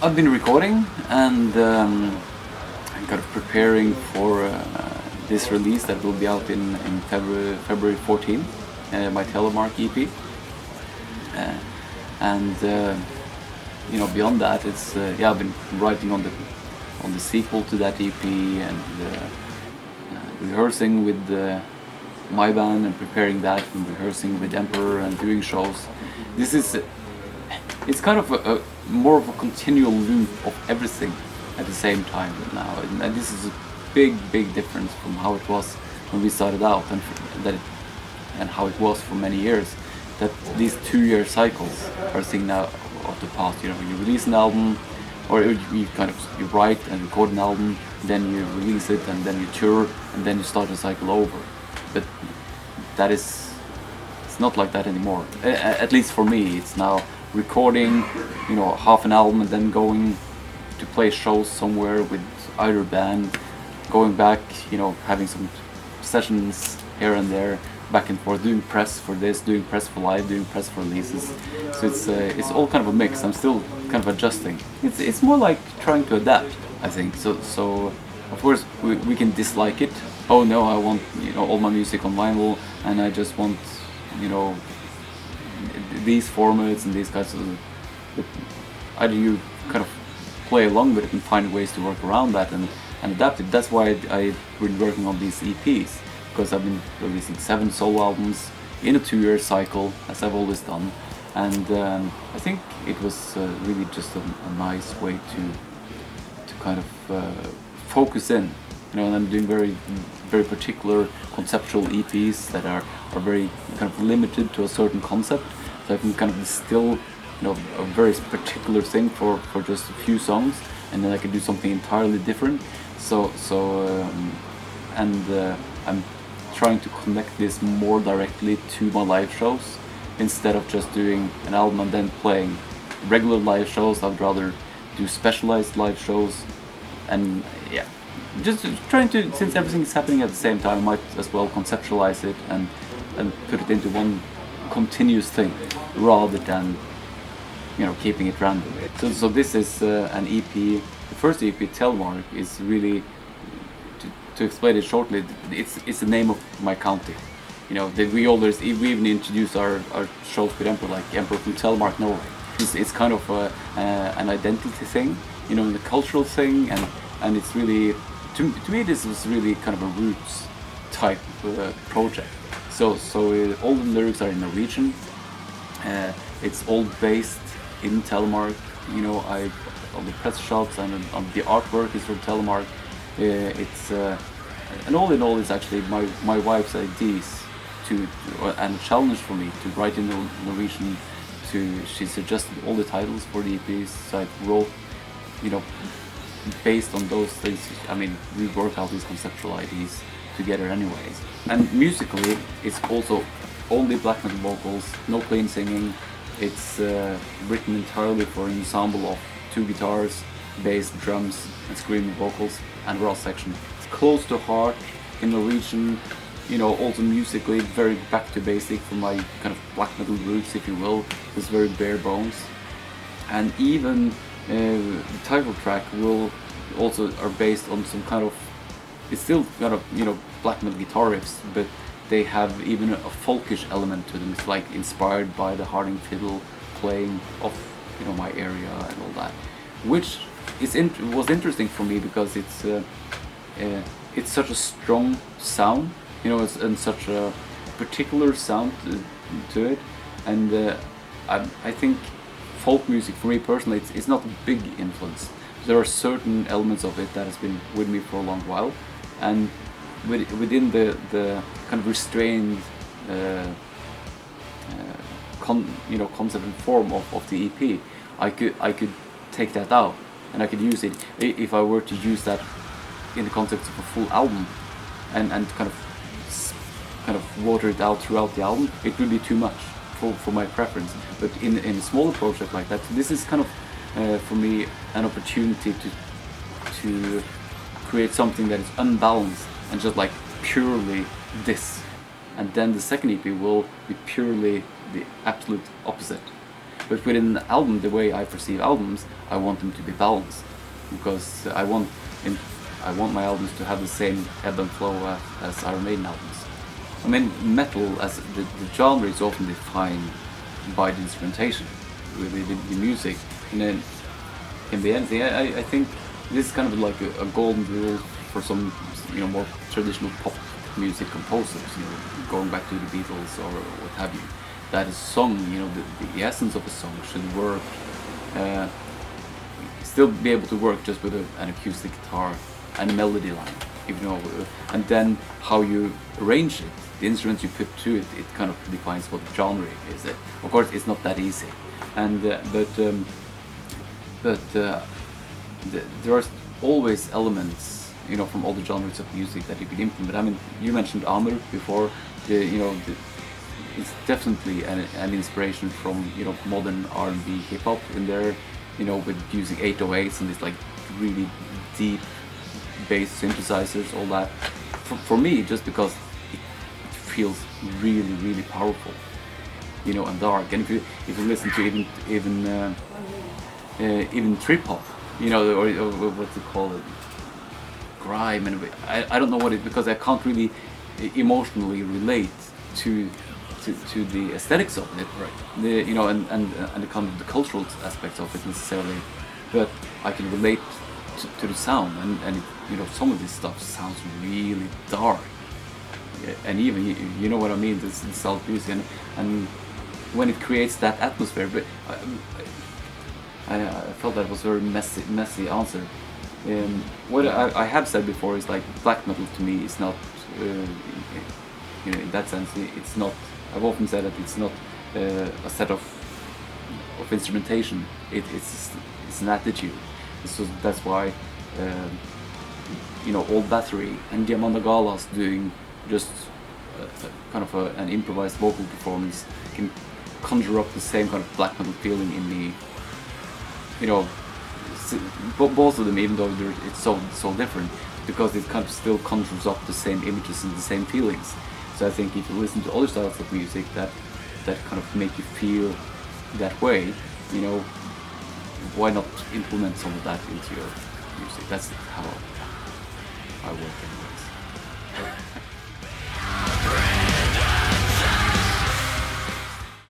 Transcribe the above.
I've been recording and I'm kind of preparing for this release that will be out in February 14th, my Telemark EP. And beyond that, it's I've been writing on the sequel to that EP and rehearsing with my band and preparing that and rehearsing with Emperor and doing shows. This is it's kind of a more of a continual loop of everything at the same time now, and this is a big difference from how it was when we started out, and how it was for many years. That these 2-year cycles are a thing now of the past. You release an album, or you write and record an album, then you release it, and then you tour, and then you start the cycle over. But it's not like that anymore. At least for me, it's now recording, half an album and then going to play shows somewhere with either band, going back, having some sessions here and there, back and forth, doing press for this, doing press for live, doing press for releases. So it's all kind of a mix. I'm still kind of adjusting. It's more like trying to adapt, I think. So of course we can dislike it. Oh no, I want all my music on vinyl, and I just want these formats and these kinds of. But either you kind of play along with it and find ways to work around that and adapt it. That's why I've been working on these EPs, because I've been releasing 7 solo albums in a 2-year cycle, as I've always done, and I think it was really just a nice way to kind of focus in. And I'm doing very particular conceptual EPs that are very kind of limited to a certain concept, so I can kind of distill a very particular thing for just a few songs, and then I can do something entirely different. I'm trying to connect this more directly to my live shows, instead of just doing an album and then playing regular live shows. I'd rather do specialized live shows, and just trying to, since everything is happening at the same time, I might as well conceptualize it and put it into one continuous thing, rather than keeping it random. So this is an EP. The first EP, Telemark, is really, to explain it shortly, it's the name of my county. We even introduce our shows with Emperor, like Emperor from Telemark, Norway. It's kind of an identity thing, the cultural thing, and it's really, to me, this was really kind of a roots type project. So all the lyrics are in Norwegian. It's all based in Telemark. All the press shots and the artwork is from Telemark. It's and all in all, it's actually my wife's ideas and a challenge for me to write in Norwegian. She suggested all the titles for the EPs, so I wrote, based on those things. I mean, we work out these conceptual ideas together anyways. And musically, it's also only black metal vocals, no clean singing. It's written entirely for an ensemble of 2 guitars, bass, drums, and screaming vocals, and raw section. It's close to heart in Norwegian, also musically very back to basic from my kind of black metal roots, if you will. It's very bare bones. And even the title track are based on some kind of, it's still kind of black metal guitar riffs, but they have even a folkish element to them. It's like inspired by the Harding fiddle playing of my area and all that, which was interesting for me, because it's such a strong sound, and such a particular sound to it, and I think folk music for me personally, it's not a big influence. There are certain elements of it that has been with me for a long while, and within the kind of restrained concept and form of the EP, I could take that out, and I could use it if I were to use that in the context of a full album, and kind of water it out throughout the album. It would be too much for my preference. But in a smaller project like that, this is kind of for me an opportunity to create something that is unbalanced and just like purely this, and then the second EP will be purely the absolute opposite. But within an album, the way I perceive albums, I want them to be balanced, because I want my albums to have the same ebb and flow as Iron Maiden albums. I mean, metal as the genre is often defined by the instrumentation, with the music, and then can be anything. I think this is kind of like a golden rule for some, more traditional pop music composers, going back to the Beatles or what have you. That a song, the essence of a song should work, still be able to work just with an acoustic guitar and a melody line, and then how you arrange it, the instruments you put to it, it kind of defines what the genre is. Of course, it's not that easy, and there are always elements, from all the genres of music that you could implement. I mean, you mentioned Amr before. It's definitely an inspiration from modern R&B hip hop in there, with using 808s and these like really deep bass synthesizers, all that. For me, just because it feels really, really powerful, and dark. And if you listen to even trip hop, or what's it called, grime, and I don't know what it, because I can't really emotionally relate to the aesthetics of it, right? And the kind of the cultural aspects of it necessarily, but I can relate to the sound, and some of this stuff sounds really dark, and even you know what I mean, this South music, and when it creates that atmosphere. But I felt that was a very messy answer. What I have said before is like black metal to me is not, in that sense, it's not. I've often said that it's not a set of instrumentation. It's an attitude. So that's why Old Battery and Diamanda Galas doing just kind of an improvised vocal performance can conjure up the same kind of black metal feeling in me. Both of them, even though it's so different, because it kind of still conjures up the same images and the same feelings. So I think if you listen to other styles of music that kind of make you feel that way, why not implement some of that into your music? That's how I work anyways.